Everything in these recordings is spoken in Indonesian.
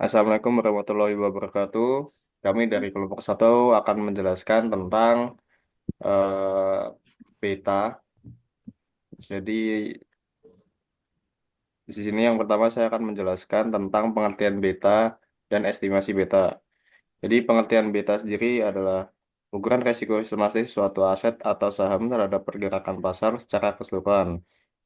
Assalamualaikum warahmatullahi wabarakatuh. Kami dari kelompok satu akan menjelaskan tentang beta. Jadi di sini yang pertama saya akan menjelaskan tentang pengertian beta dan estimasi beta. Jadi pengertian beta sendiri adalah ukuran resiko sistematis suatu aset atau saham terhadap pergerakan pasar secara keseluruhan.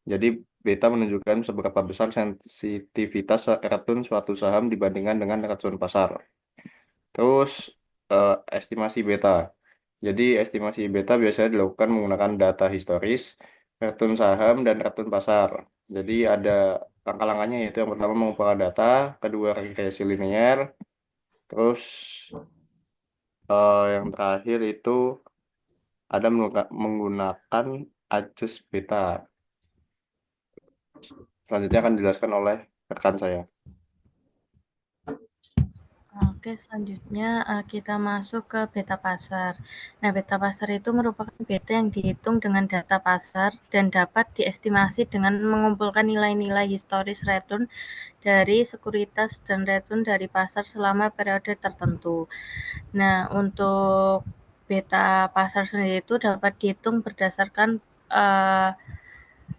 Jadi beta menunjukkan seberapa besar sensitivitas retun suatu saham dibandingkan dengan retun pasar. Terus estimasi beta. Jadi estimasi beta biasanya dilakukan menggunakan data historis, retun saham, dan retun pasar. Jadi ada langkah-langkahnya yaitu yang pertama mengumpulkan data, kedua regresi linear, terus yang terakhir itu ada menggunakan adjust beta. Selanjutnya akan dijelaskan oleh rekan saya. Oke, selanjutnya kita masuk ke beta pasar. Nah, beta pasar itu merupakan beta yang dihitung dengan data pasar dan dapat diestimasi dengan mengumpulkan nilai-nilai historis return dari sekuritas dan return dari pasar selama periode tertentu. Nah, untuk beta pasar sendiri itu dapat dihitung berdasarkan uh,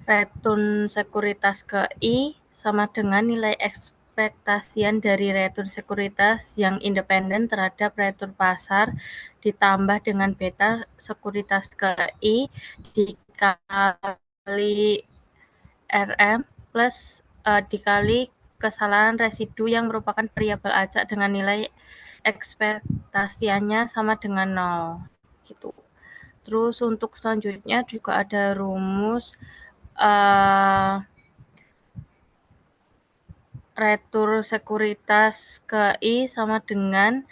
return sekuritas ke I sama dengan nilai ekspektasian dari return sekuritas yang independen terhadap return pasar ditambah dengan beta sekuritas ke I dikali RM plus dikali kesalahan residu yang merupakan variabel acak dengan nilai ekspektasiannya sama dengan 0 gitu. Terus untuk selanjutnya juga ada rumus retur sekuritas ke I sama dengan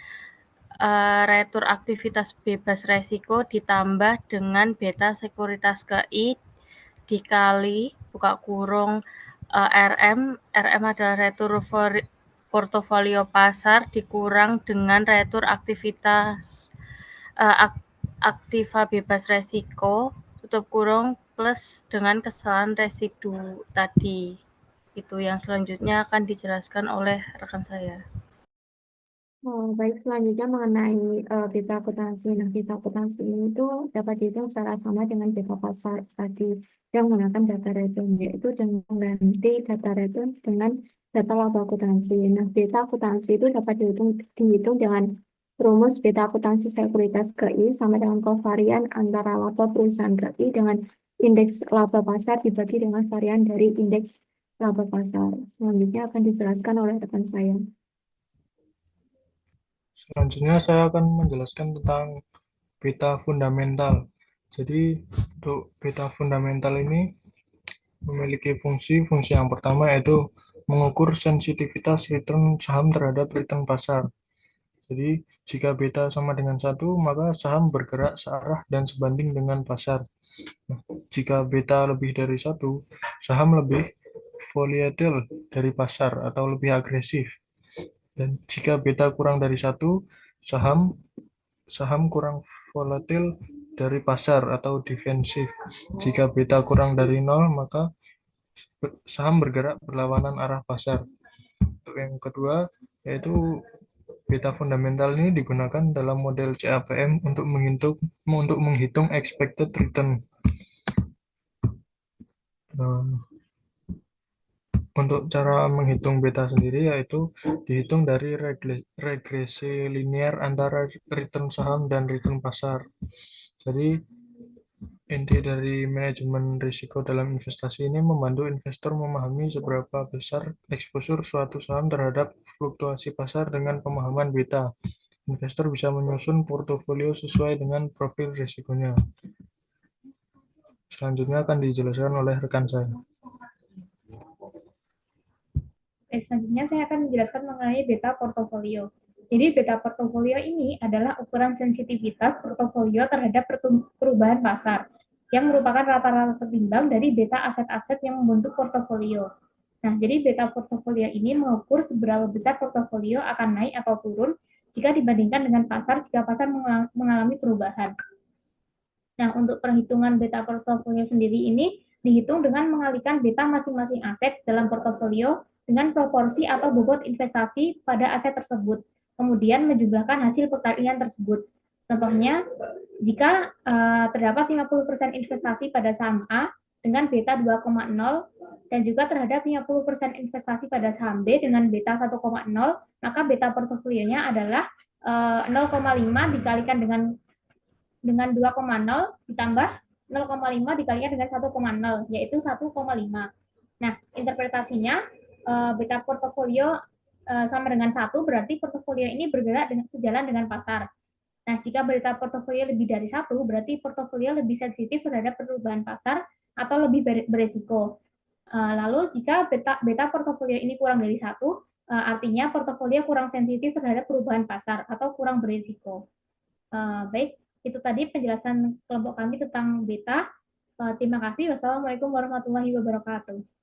retur aktivitas bebas resiko ditambah dengan beta sekuritas ke I dikali buka kurung RM. RM adalah retur portofolio pasar dikurang dengan retur aktivitas aktiva bebas resiko tutup kurung plus dengan kesalahan residu tadi. Itu yang selanjutnya akan dijelaskan oleh rekan saya. Oh, baik, selanjutnya mengenai beta akuntansi. Nah, beta akuntansi ini tuh dapat dihitung secara sama dengan beta pasar tadi yang menggunakan data return, yaitu dengan mengganti data return dengan data laba akuntansi. Nah, beta akuntansi itu dapat dihitung dengan rumus beta akuntansi sekuritas KI sama dengan kovarian antara laba perusahaan KI dengan indeks laba pasar dibagi dengan varian dari indeks laba pasar. Selanjutnya akan dijelaskan oleh rekan saya. Selanjutnya saya akan menjelaskan tentang beta fundamental. Jadi untuk beta fundamental ini memiliki fungsi yang pertama yaitu mengukur sensitivitas return saham terhadap return pasar. Jadi jika beta sama dengan 1, maka saham bergerak searah dan sebanding dengan pasar. Nah, jika beta lebih dari 1, saham lebih volatile dari pasar atau lebih agresif. Dan jika beta kurang dari 1, saham saham kurang volatil dari pasar atau defensif. Jika beta kurang dari 0, maka saham bergerak berlawanan arah pasar. Untuk yang kedua, yaitu beta fundamental ini digunakan dalam model CAPM untuk menghitung expected return. Untuk cara menghitung beta sendiri yaitu dihitung dari regresi linear antara return saham dan return pasar. Jadi inti dari manajemen risiko dalam investasi ini membantu investor memahami seberapa besar eksposur suatu saham terhadap fluktuasi pasar dengan pemahaman beta. Investor bisa menyusun portofolio sesuai dengan profil risikonya. Selanjutnya akan dijelaskan oleh rekan saya. Selanjutnya saya akan menjelaskan mengenai beta portofolio. Jadi beta portofolio ini adalah ukuran sensitivitas portofolio terhadap perubahan pasar yang merupakan rata-rata tertimbang dari beta aset-aset yang membentuk portofolio. Nah, jadi beta portofolio ini mengukur seberapa besar portofolio akan naik atau turun jika dibandingkan dengan pasar jika pasar mengalami perubahan. Nah, untuk perhitungan beta portofolio sendiri ini dihitung dengan mengalihkan beta masing-masing aset dalam portofolio dengan proporsi atau bobot investasi pada aset tersebut, kemudian menjumlahkan hasil pertanian tersebut. Contohnya, jika terdapat 50% investasi pada saham A dengan beta 2,0 dan juga terhadap 50% investasi pada saham B dengan beta 1,0, maka beta portofolionya adalah 0,5 dikalikan dengan 2,0 ditambah 0,5 dikalikan dengan 1,0, yaitu 1,5. Nah, interpretasinya beta portofolio sama dengan 1, berarti portofolio ini bergerak sejalan dengan pasar. Nah, jika beta portofolio lebih dari 1, berarti portofolio lebih sensitif terhadap perubahan pasar atau lebih beresiko. Lalu jika beta portofolio ini kurang dari 1, artinya portofolio kurang sensitif terhadap perubahan pasar atau kurang berisiko. Baik, itu tadi penjelasan kelompok kami tentang beta. Terima kasih. Wassalamualaikum warahmatullahi wabarakatuh.